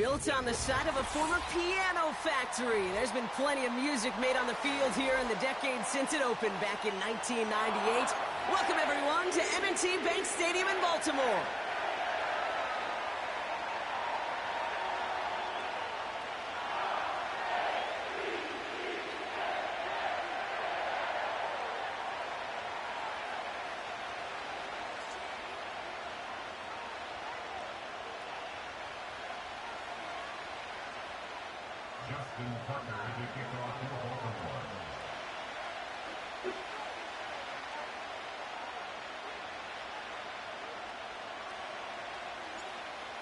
Built on the side of a former piano factory. There's been plenty of music made on the field here in the decade since it opened back in 1998. Welcome, everyone, to M&T Bank Stadium in Baltimore.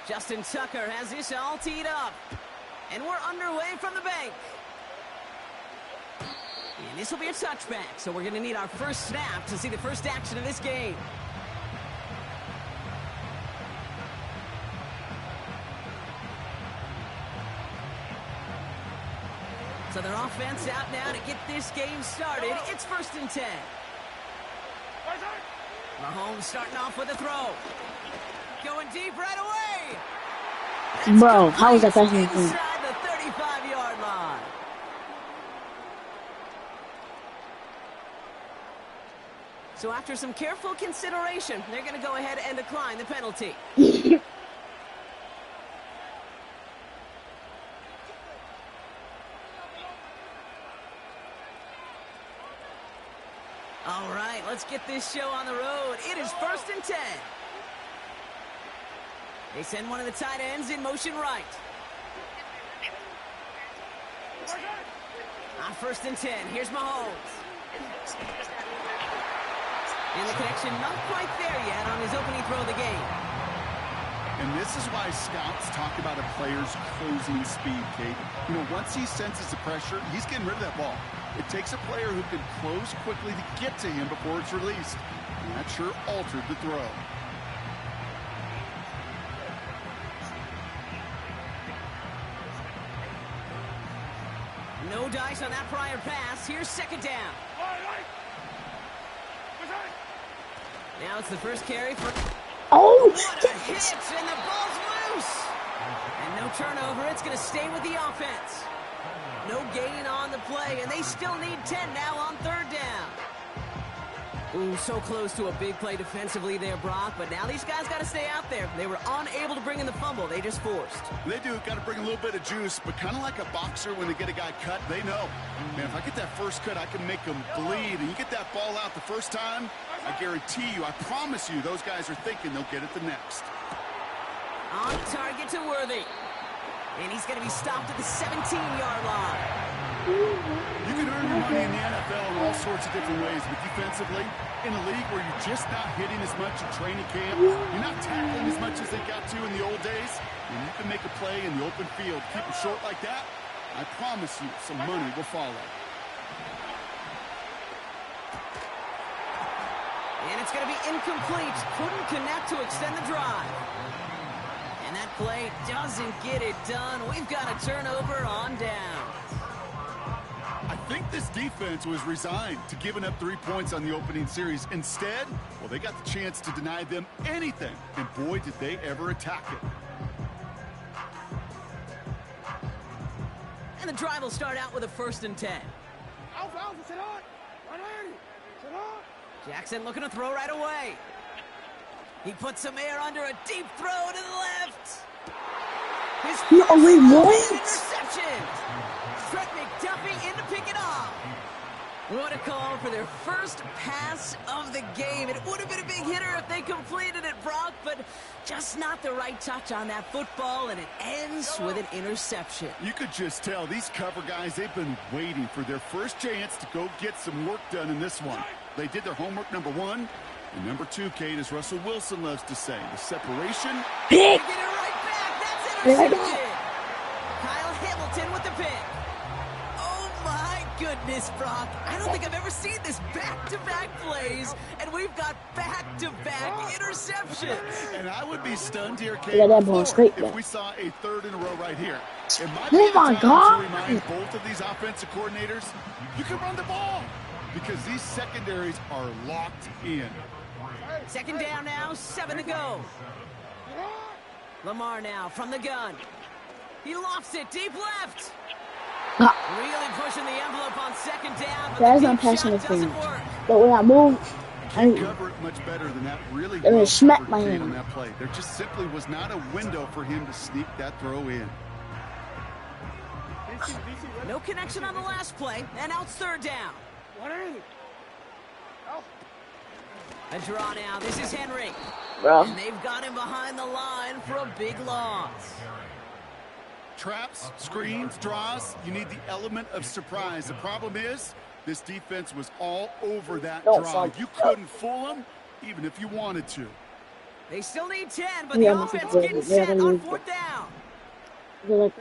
Justin Tucker has this all teed up. And we're underway from the bank. And this will be a touchback, so we're going to need our first snap to see the first action of this game. So their offense out now to get this game started. It's 1st and 10. Mahomes starting off with a throw. Going deep right away. That's bro, how is that passing? Inside the 35-yard line. So after some careful consideration, they're going to go ahead and decline the penalty. All right, let's get this show on the road. It is 1st and 10. They send one of the tight ends in motion right. On 1st and 10, here's Mahomes. And the connection not quite there yet on his opening throw of the game. And this is why scouts talk about a player's closing speed, Kate. You know, once he senses the pressure, he's getting rid of that ball. It takes a player who can close quickly to get to him before it's released. And that sure altered the throw. No dice on that prior pass. Here's 2nd down. Now it's the first carry for... Oh! What a hit, and the ball's loose! And no turnover. It's going to stay with the offense. No gain on the play, and they still need 10 now on 3rd down. Ooh, so close to a big play defensively there, Brock, but now these guys got to stay out there. They were unable to bring in the fumble. They just forced. They do. Got to bring a little bit of juice, but kind of like a boxer when they get a guy cut, they know. Man, if I get that first cut, I can make them bleed. And you get that ball out the first time, I guarantee you, I promise you, those guys are thinking they'll get it the next. On target to Worthy. And he's going to be stopped at the 17-yard line. You can earn your money in the NFL in all sorts of different ways, but defensively, in a league where you're just not hitting as much in training camp, you're not tackling as much as they got to in the old days, and you can make a play in the open field, keep it short like that, I promise you some money will follow. And it's going to be incomplete. Couldn't connect to extend the drive. And that play doesn't get it done. We've got a turnover on down. I think this defense was resigned to giving up 3 points on the opening series. Instead, well, they got the chance to deny them anything. And boy, did they ever attack it. And the drive will start out with a 1st and 10. Jackson looking to throw right away. He puts some air under a deep throw to the left. His interception. Trent McDuffie in to pick it off. What a call for their first pass of the game. It would have been a big hitter if they completed it, Brock, but just not the right touch on that football, and it ends with an interception. You could just tell these cover guys, they've been waiting for their first chance to go get some work done in this one. They did their homework, number 1. And number 2, Kate, as Russell Wilson loves to say, the separation. Pick! Get it right back. That's intercepted. Kyle Hamilton with the pick. Oh, my goodness, Brock. I don't think I've ever seen this back-to-back plays, and we've got back-to-back interceptions. And I would be stunned here, Kate, Yeah, that ball's great, if we saw a 3rd in a row right here. It might Oh, my be God. to remind both of these offensive coordinators, you can run the ball because these secondaries are locked in. 2nd down now, 7 to go. Lamar now from the gun. He lofts it deep left. Ah, Really pushing the envelope on second down, but that's the not deep passing shot the doesn't thing. work. But when I move, Can't cover it much better than that really Let me well smack covered my kid hand. on that play. There just simply was not a window for him to sneak that throw in. No connection on the last play, and now it's third down. A draw now. This is Henry. bro. And they've got him behind the line for a big loss. Traps, screens, draws, you need the element of surprise. The problem is, this defense was all over that Don't draw. fall. You couldn't fool them, even if you wanted to. They still need 10, but Yeah, the this is offense good. getting They're set gonna on use fourth down. They're like,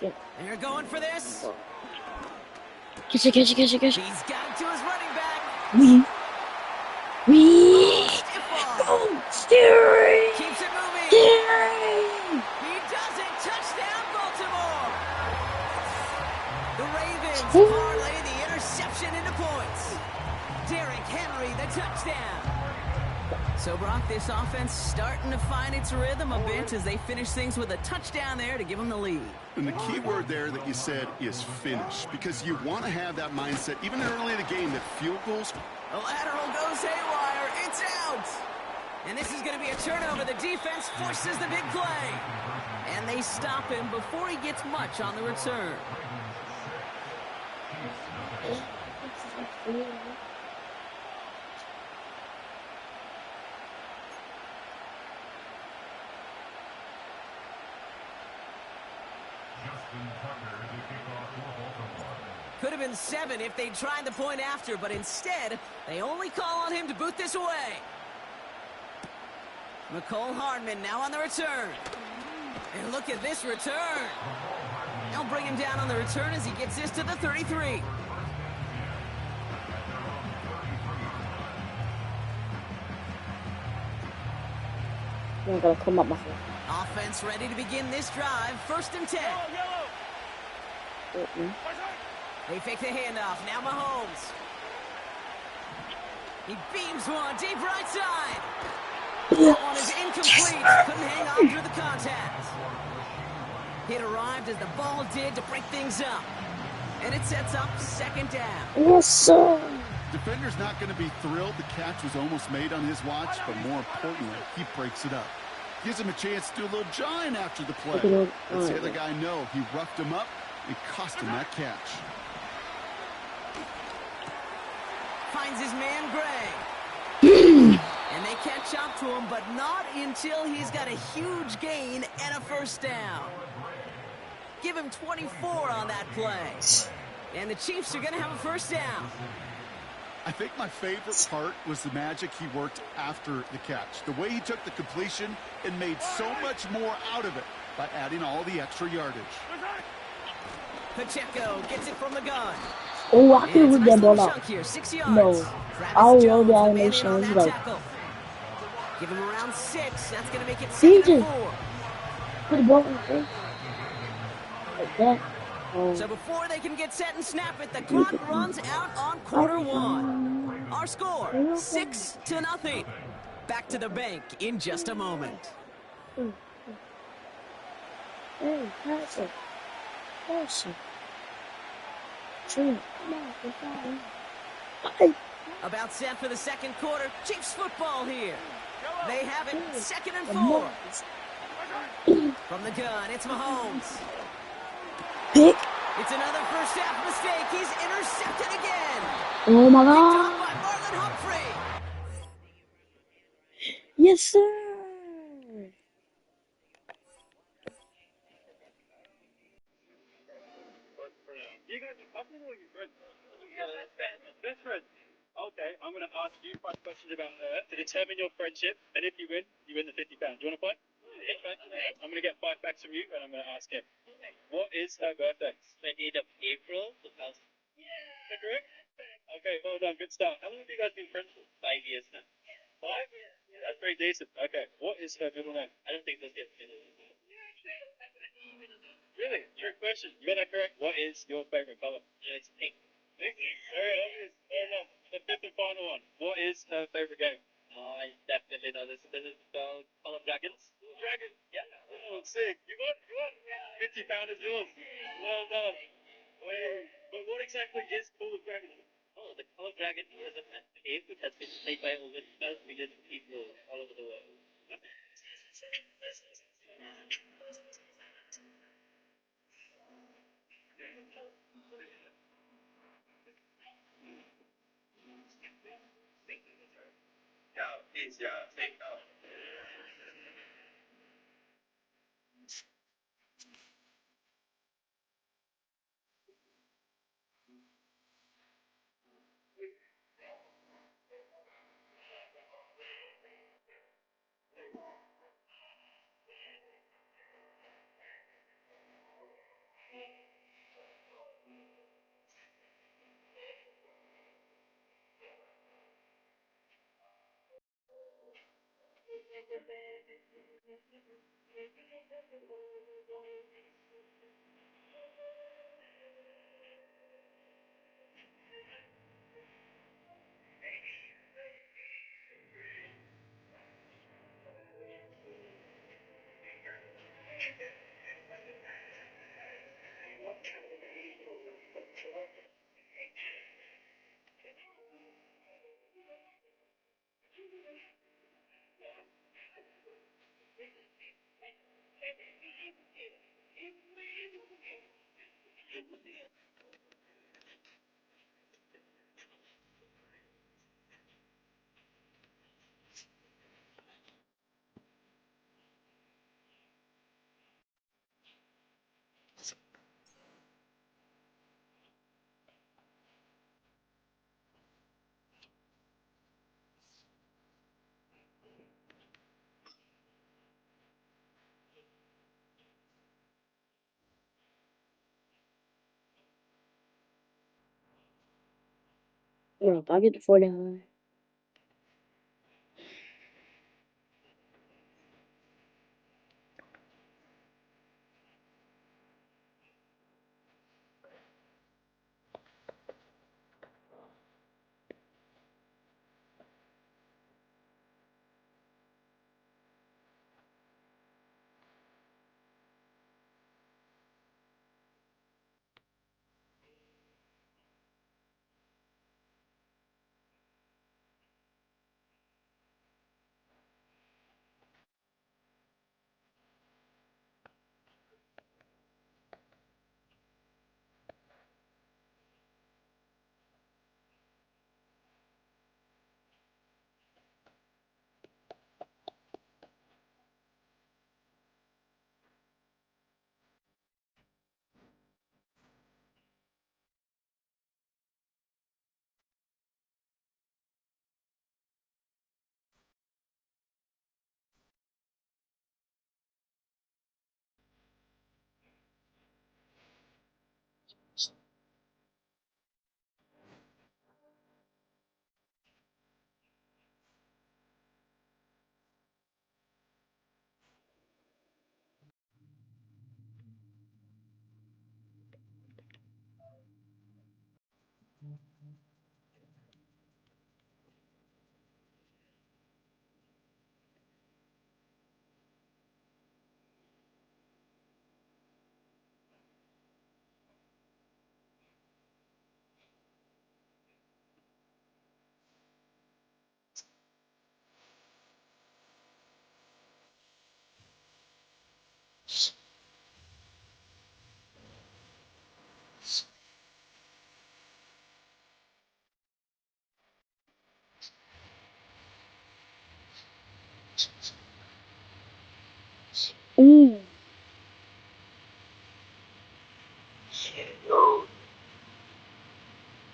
it. And you're going for this? Catch it. He's got it to his running back. Stiff arm. Oh, steering. Keeps it moving. Steering. He does it. Touchdown, Baltimore. The Ravens Ooh. parlay the interception into points. Derrick Henry, the touchdown. So, Brock, this offense starting to find its rhythm a bit as they finish things with a touchdown there to give them the lead. And the key word there that you said is finish, because you want to have that mindset, even early in the game, that field goals. The lateral goes haywire. It's out. And this is going to be a turnover. The defense forces the big play. And they stop him before he gets much on the return. Could have been 7 if they'd tried the point after, but instead, they only call on him to boot this away. McCole Hardman now on the return. And look at this return. They'll bring him down on the return as he gets this to the 33. I'm gonna come up my phone. Offense ready to begin this drive. 1st and 10. They fake the handoff. Now Mahomes. He beams one deep right side. That one is incomplete. Couldn't hang on through the contact. It arrived as the ball did to break things up. And it sets up 2nd down. Yes, sir. Defender's not going to be thrilled the catch was almost made on his watch, but more importantly, he breaks it up. Gives him a chance to do a little jawing after the play. Lets the other guy know he roughed him up and cost him that catch. Finds his man Gray. And they catch up to him, but not until he's got a huge gain and a 1st down. Give him 24 on that play. And the Chiefs are going to have a 1st down. I think my favorite part was the magic he worked after the catch. The way he took the completion and made so much more out of it by adding all the extra yardage. Pacheco gets it from the gun. Oh, I can read that Nice ball little out. chunk here, 6 yards. No. Travis I'll Jones, roll the the man animation. in on It's that like, tackle. Give him around 6. That's going to make it DJ. 2nd and 4. put the ball in the face. Like that. So before they can get set and snap it, the clock runs out on Q1. Our score, 6-0. Back to the bank in just a moment. Hey, pass it. Pass it. Come on, About set for the 2nd quarter. Chiefs football here. They have it 2nd and 4. From the gun, it's Mahomes. Pick. It's another 1st half mistake. He's intercepted again. Oh my Picked God. off by Marlon Humphrey. Yes, sir. Best friend. Okay, I'm going to ask you 5 questions about her to determine your friendship, and if you win the £50. Do you want to play? I'm going to get 5 facts from you, and I'm going to ask him. What is her birthday? 28th of April, 2000. Is that correct? Okay, well done. Good start. How long have you guys been friends for? 5 years now. 5? That's very decent. Okay, what is her middle name? I don't think those get middle name. Really? Trick question. You got that correct. What is your favorite color? It's pink. Pink? Very obvious. Fair enough. The 5th and final one. What is her favorite game? I definitely know this. This is spelled Column Dragons. Dragon? Yeah. Oh, sick. You won? You won? 50 pound is yours. Well done. Wait, but what exactly is Column Dragon? Oh, the Column Dragon is a festive game which has been played by over 12 million people all over the world. Ja, ist ja fake out. Ja, da geht voll der.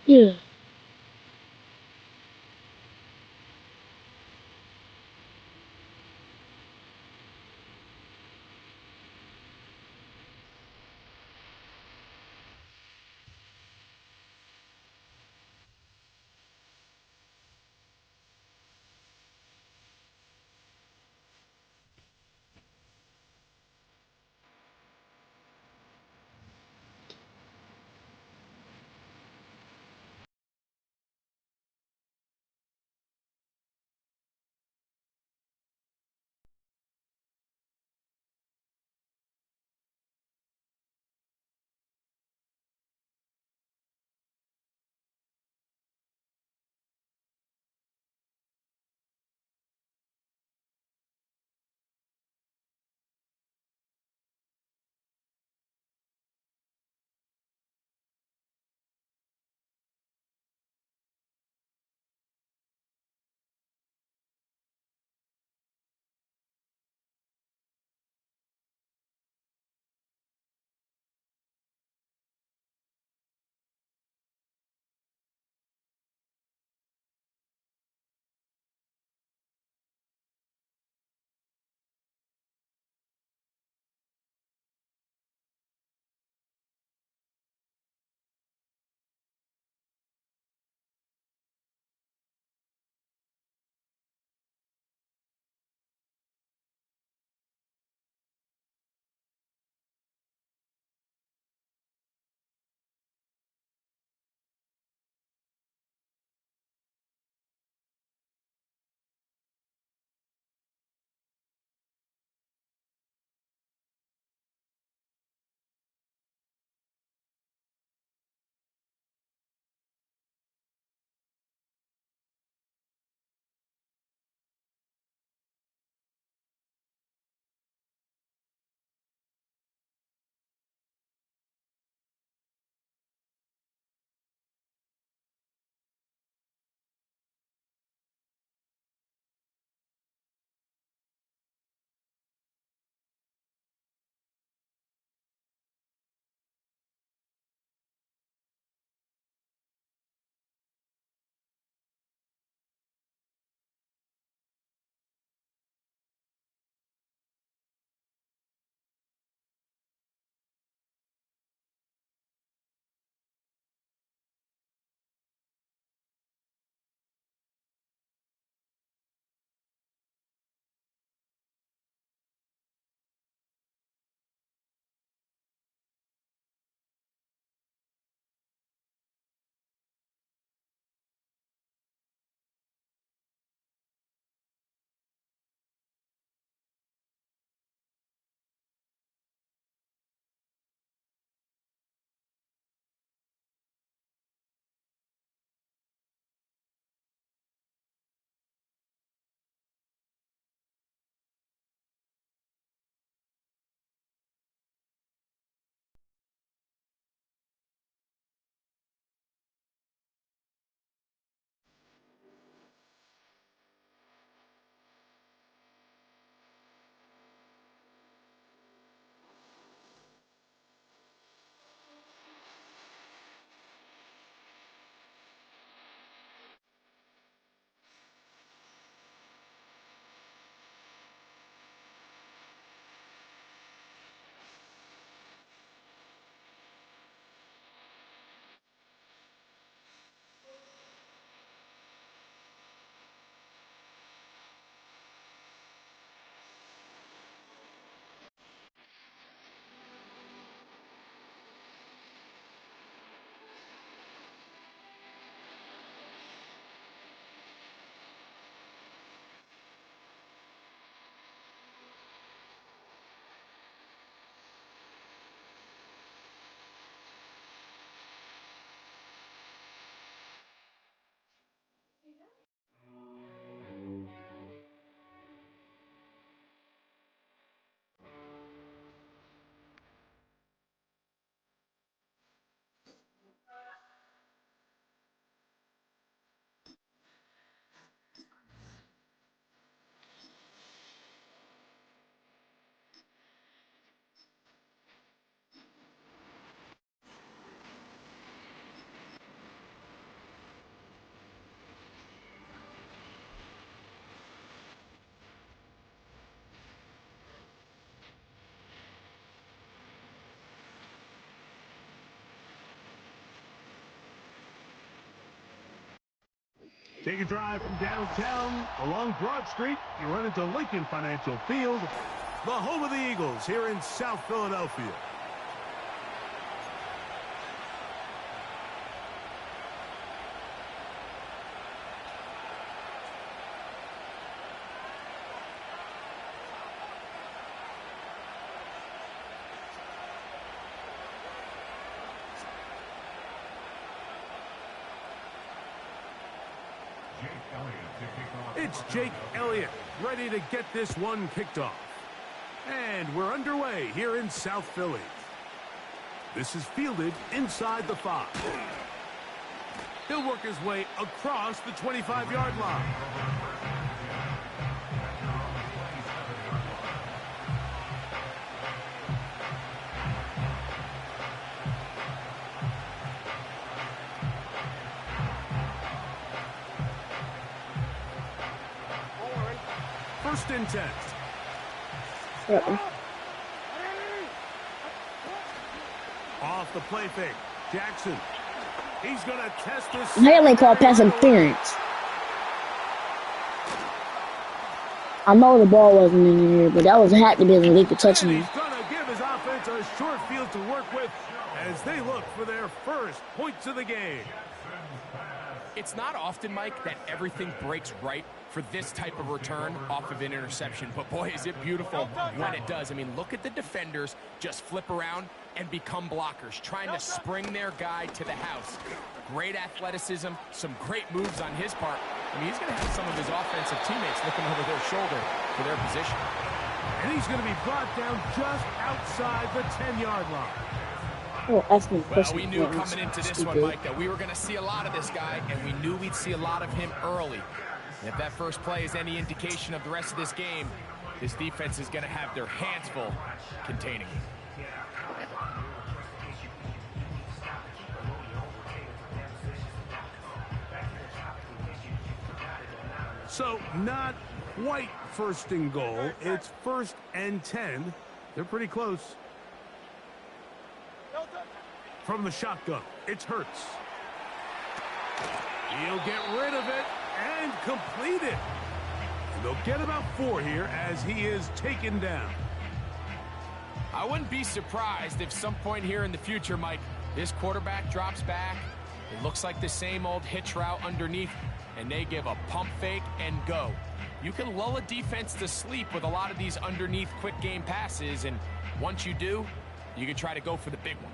Yeah. Take a drive from downtown along Broad Street. You run into Lincoln Financial Field, the home of the Eagles here in South Philadelphia. It's Jake Elliott ready to get this one kicked off. And we're underway here in South Philly. This is fielded inside the 5. He'll work his way across the 25-yard line. First and 10. Off the play fake. Jackson. He's going to test this. They call pass interference. I know the ball wasn't in the air, but that had to be an illegal touching. He's going to give his offense a short field to work with as they look for their first points of the game. It's not often, Mike, that everything breaks right for this type of return off of an interception. But, boy, is it beautiful when it does. I mean, look at the defenders just flip around and become blockers, trying to spring their guy to the house. Great athleticism, some great moves on his part. I mean, he's going to have some of his offensive teammates looking over their shoulder for their position. And he's going to be brought down just outside the 10-yard line. Well, we knew coming into this one, Mike, that we were going to see a lot of this guy, and we knew we'd see a lot of him early. And if that first play is any indication of the rest of this game, this defense is going to have their hands full containing him. So, not quite first and goal. It's first and 10. They're pretty close. From the shotgun, it's Hurts. He'll get rid of it and complete it. And they'll get about 4 here as he is taken down. I wouldn't be surprised if some point here in the future, Mike, this quarterback drops back. It looks like the same old hitch route underneath, and they give a pump fake and go. You can lull a defense to sleep with a lot of these underneath quick game passes, and once you do, you can try to go for the big one.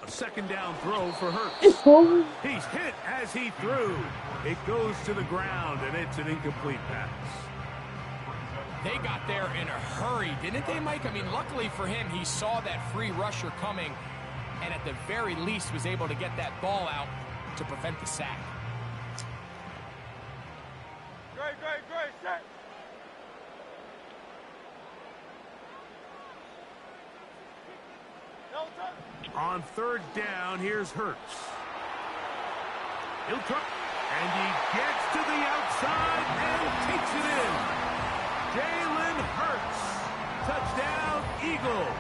A second down throw for Hurts. He's hit as he threw. It goes to the ground, and it's an incomplete pass. They got there in a hurry, didn't they, Mike? I mean, luckily for him, he saw that free rusher coming, and at the very least was able to get that ball out to prevent the sack. Great, set. On third down, here's Hurts. He'll try, and he gets to the outside and takes it in. Jalen Hurts. Touchdown, Eagles.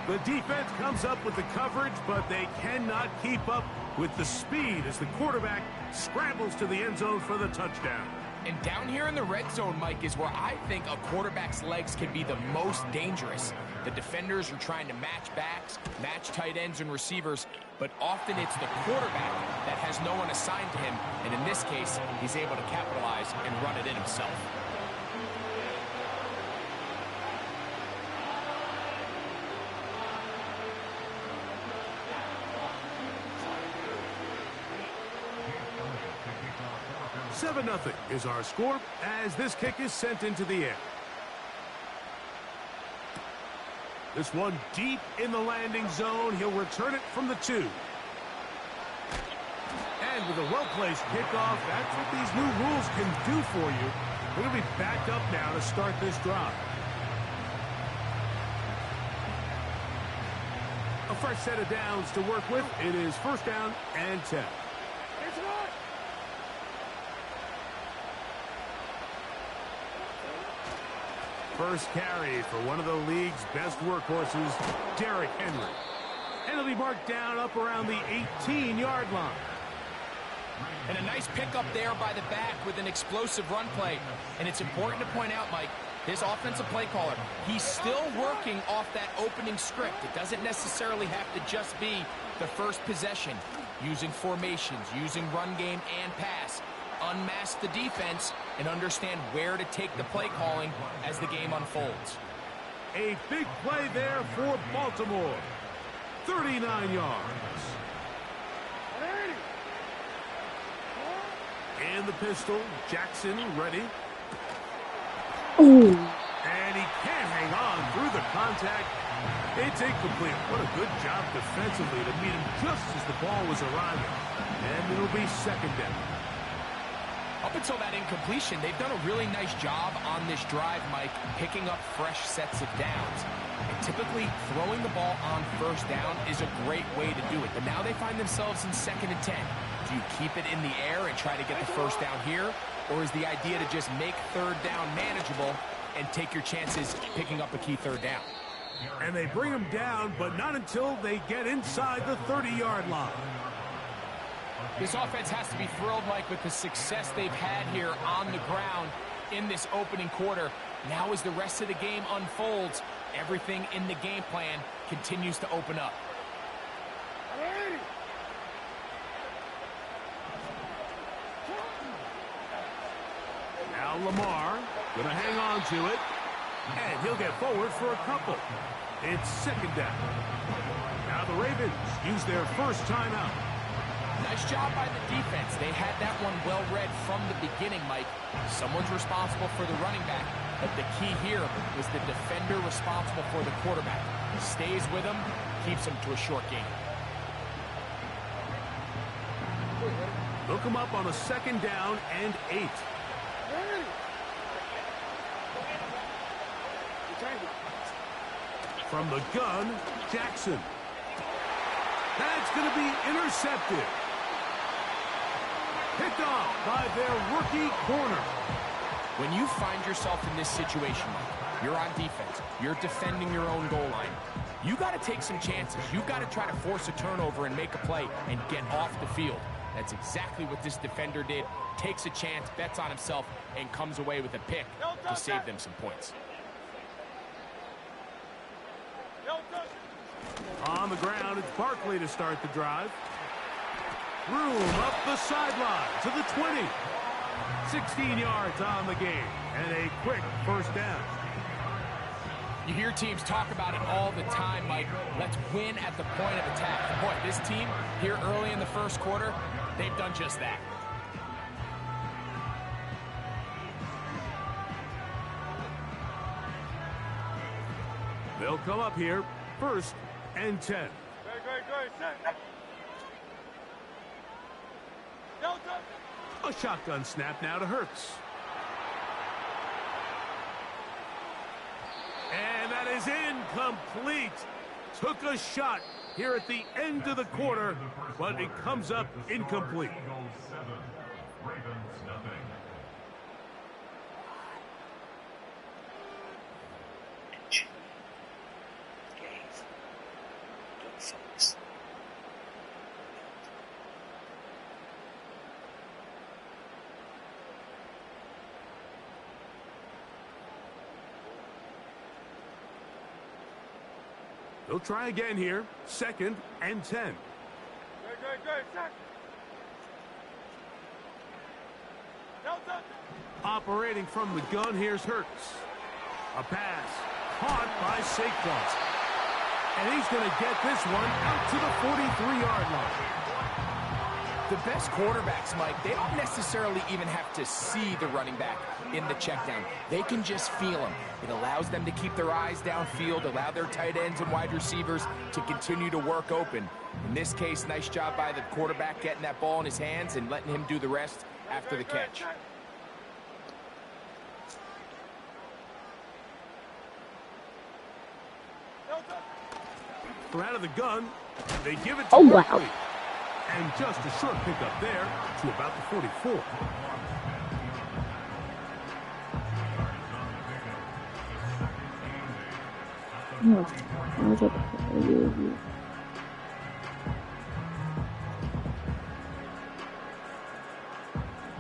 The defense comes up with the coverage, but they cannot keep up with the speed as the quarterback scrambles to the end zone for the touchdown. And down here in the red zone, Mike, is where I think a quarterback's legs can be the most dangerous. The defenders are trying to match backs, match tight ends and receivers, but often it's the quarterback that has no one assigned to him, and in this case, he's able to capitalize and run it in himself. Seven 7-0 is our score as this kick is sent into the air. This one deep in the landing zone. He'll return it from the 2. And with a well-placed kickoff, that's what these new rules can do for you. We're going to be backed up now to start this drive. A fresh set of downs to work with. It is first down and 10. First carry for one of the league's best workhorses, Derrick Henry. And it'll be marked down up around the 18-yard line. And a nice pickup there by the back with an explosive run play. And it's important to point out, Mike, this offensive play caller, he's still working off that opening script. It doesn't necessarily have to just be the first possession. Using formations, using run game and pass. Unmask the defense and understand where to take the play calling as the game unfolds. A big play there for Baltimore. 39 yards. And the pistol, Jackson ready. Ooh. And he can't hang on through the contact. It's incomplete. What a good job defensively to meet him just as the ball was arriving. And it'll be second down. Up until that incompletion, they've done a really nice job on this drive, Mike, picking up fresh sets of downs. And typically, throwing the ball on first down is a great way to do it. But now they find themselves in 2nd and 10. Do you keep it in the air and try to get the first down here? Or is the idea to just make third down manageable and take your chances picking up a key third down? And they bring him down, but not until they get inside the 30-yard line. This offense has to be thrilled, Mike, with the success they've had here on the ground in this opening quarter. Now as the rest of the game unfolds, everything in the game plan continues to open up. Now Lamar gonna hang on to it, and he'll get forward for a couple. It's second down. Now the Ravens use their first timeout. Nice job by the defense. They had that one well read from the beginning, Mike. Someone's responsible for the running back, but the key here was the defender responsible for the quarterback. Stays with him, keeps him to a short gain. Look him up on a second down and 8. From the gun, Jackson. That's going to be intercepted. Picked off by their rookie corner. When you find yourself in this situation, you're on defense, you're defending your own goal line, you got to take some chances. You got to try to force a turnover and make a play and get off the field. That's exactly what this defender did. Takes a chance, bets on himself, and comes away with a pick to save them some points. On the ground, it's Barkley to start the drive. Room up the sideline to the 20. 16 yards on the game, and a quick first down. You hear teams talk about it all the time, Mike. Let's win at the point of attack. And boy, this team here early in the first quarter, they've done just that. They'll come up here, first and 10. A shotgun snap now to Hurts. And that is incomplete. Took a shot here at the end of the quarter, but it comes up incomplete. They'll try again here. Second and 10. Operating from the gun, here's Hurts. A pass caught by Saquon. And he's going to get this one out to the 43-yard line. The best quarterbacks, Mike, they don't necessarily even have to see the running back in the check down. They can just feel him. It allows them to keep their eyes downfield, allow their tight ends and wide receivers to continue to work open. In this case, nice job by the quarterback getting that ball in his hands and letting him do the rest after the catch. from out of the gun. They give it to Oh, wow. Berkeley. And just a short pickup there to about the 44.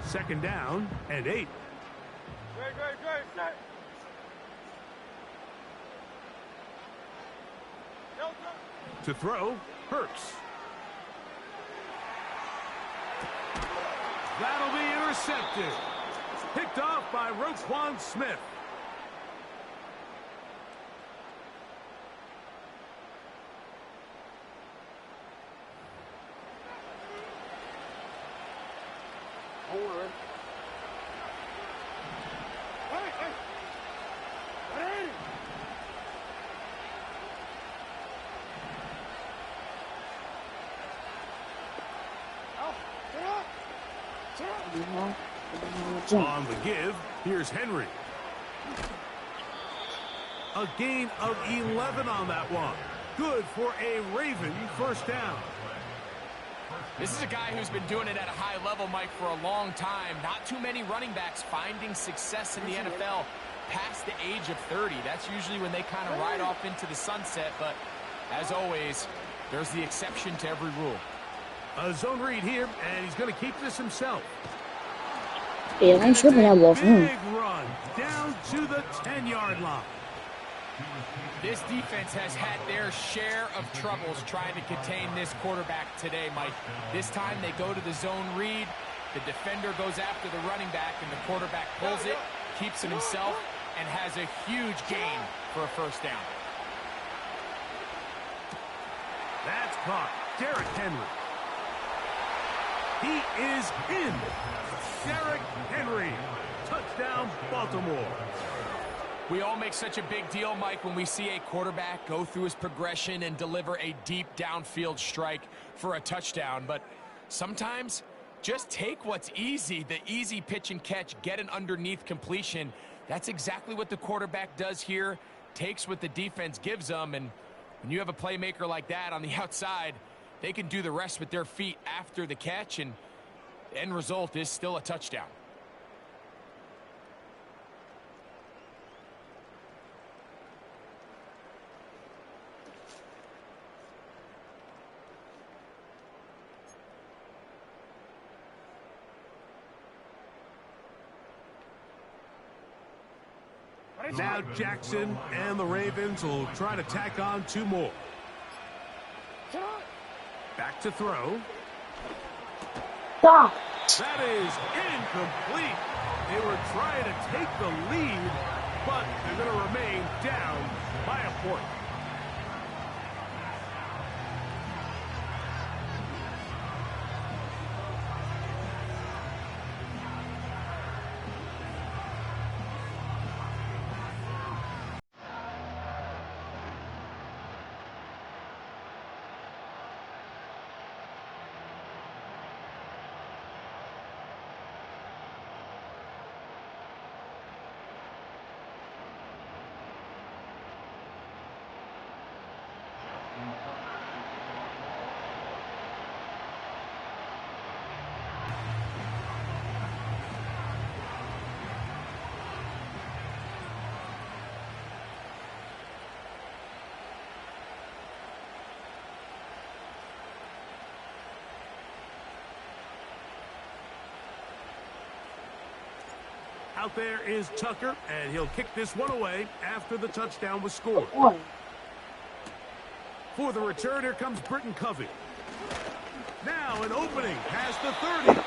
Second down and 8. Great, set. To throw, Hurts. That'll be intercepted. Picked off by Roquan Smith. On the give, here's Henry. A gain of 11 on that one. Good for a Raven first down. This is a guy who's been doing it at a high level, Mike, for a long time. Not too many running backs finding success in the NFL past the age of 30. That's usually when they kind of ride off into the sunset, but as always, there's the exception to every rule. A zone read here, and he's going to keep this himself. Yeah, I'm tripping that ball. Big run down to the 10-yard line. This defense has had their share of troubles trying to contain this quarterback today, Mike. This time they go to the zone read. The defender goes after the running back, and the quarterback pulls it, keeps it himself, and has a huge gain for a first down. That's caught. Derrick Henry. He is in. Derrick Henry. Touchdown, Baltimore. We all make such a big deal, Mike, when we see a quarterback go through his progression and deliver a deep downfield strike for a touchdown. But sometimes, just take what's easy, the easy pitch and catch, get an underneath completion. That's exactly what the quarterback does here, takes what the defense gives them, and when you have a playmaker like that on the outside, they can do the rest with their feet after the catch, and the end result is still a touchdown. Now Jackson and the Ravens will try to tack on 2 more. Back to throw. Stop. That is incomplete. They were trying to take the lead, but they're going to remain down by a point. Out there is Tucker, and he'll kick this one away after the touchdown was scored. For the return, here comes Britton Covey. Now an opening past the 30.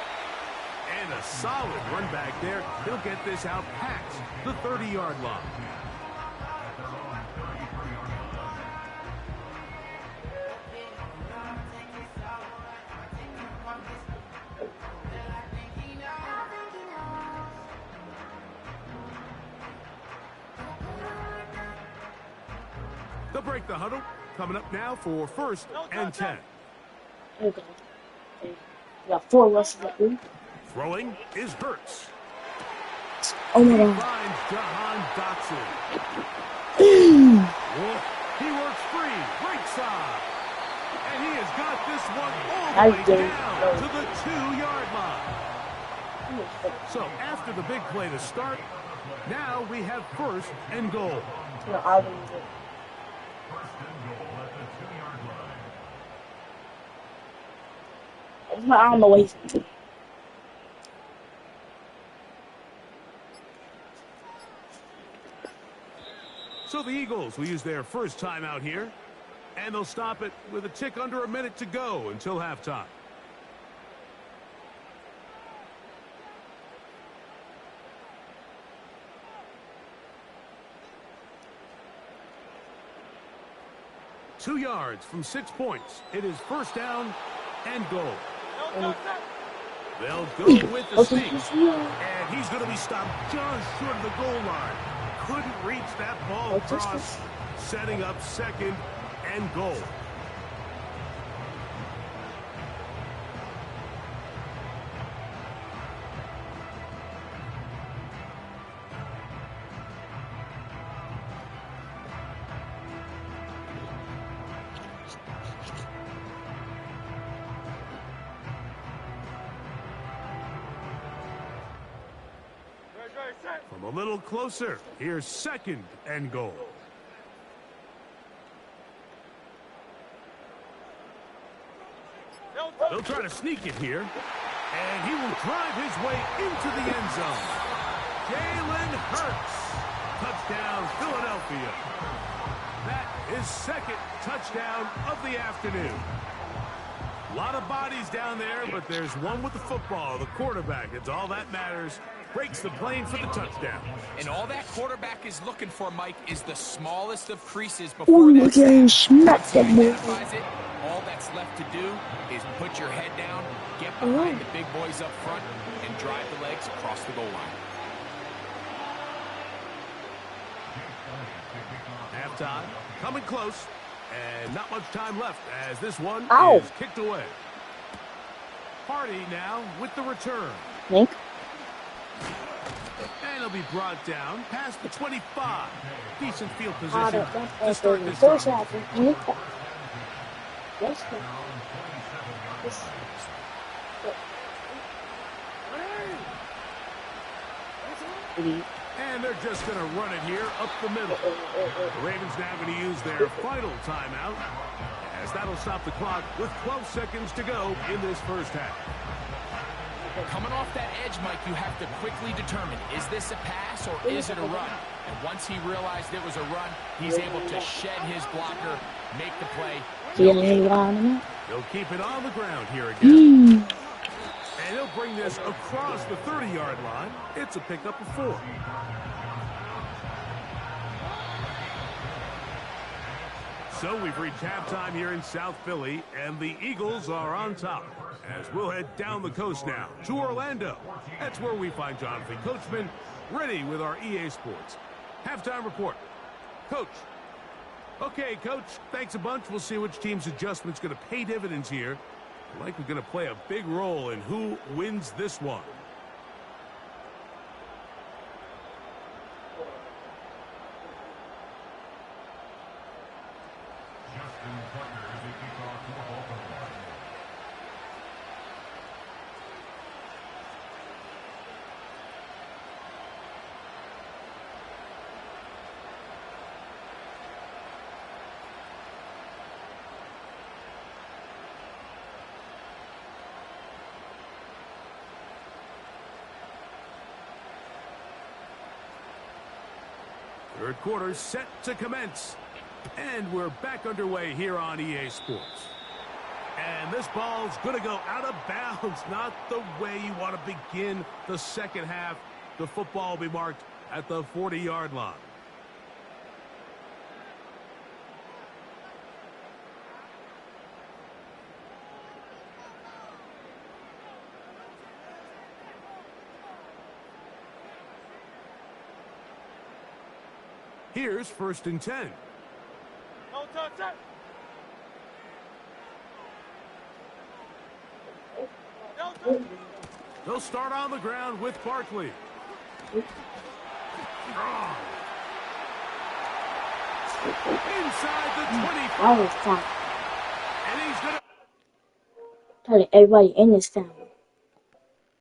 And a solid run back there. He'll get this out past the 30-yard line. They'll break the huddle. Coming up now for 1st and 10. Okay. We got 4 rushes up there. Throwing is Hurts. Oh my He God. finds Jahan Dotson. He works free. Great outside. And he has got this one all the way down to the 2-yard line. So after the big play to start, now we have first and goal. I don't know what he's doing. So the Eagles will use their first timeout here, and they'll stop it with a tick under a minute to go until halftime. Two yards from 6 points. It is first down and goal. They'll go with the sneak, and he's going to be stopped just short of the goal line. Couldn't reach that ball across, setting up second and goal. From a little closer, here's second and goal. They'll try to sneak it here, and he will drive his way into the end zone. Jalen Hurts, touchdown Philadelphia. That is second touchdown of the afternoon. A lot of bodies down there, but there's one with the football, the quarterback. It's all that matters. Breaks the plane for the touchdown. And all that quarterback is looking for, Mike, is the smallest of creases before that snap. Identifies it. All that's left to do is put your head down, get behind the big boys up front, and drive the legs across the goal line. Halftime, coming close, and not much time left as this one is kicked away. Hardy now with the return. Nick? And he'll be brought down past the 25. Decent field position to start this time. And they're just going to run it here up the middle. The Ravens now going to use their final timeout, as that'll stop the clock with 12 seconds to go in this first half. Coming off that edge, Mike, you have to quickly determine, is this a pass or is it a run? And once he realized it was a run, he's able to shed his blocker, make the play. He'll keep it on the ground here again. And he'll bring this across the 30-yard line. It's a pickup of 4. So we've reached halftime here in South Philly, and the Eagles are on top. As we'll head down the coast now to Orlando. That's where we find Jonathan Coachman ready with our EA Sports halftime report. Coach. Okay, Coach, thanks a bunch. We'll see which team's adjustment's going to pay dividends here. Likely going to play a big role in who wins this one. Third quarter set to commence. And we're back underway here on EA Sports. And this ball's going to go out of bounds. Not the way you want to begin the second half. The football will be marked at the 40-yard line. Here's first and 10. No touch it. No touch. They'll start on the ground with Barkley. Inside the 25. That was time. And he's going to... Telling everybody in this town.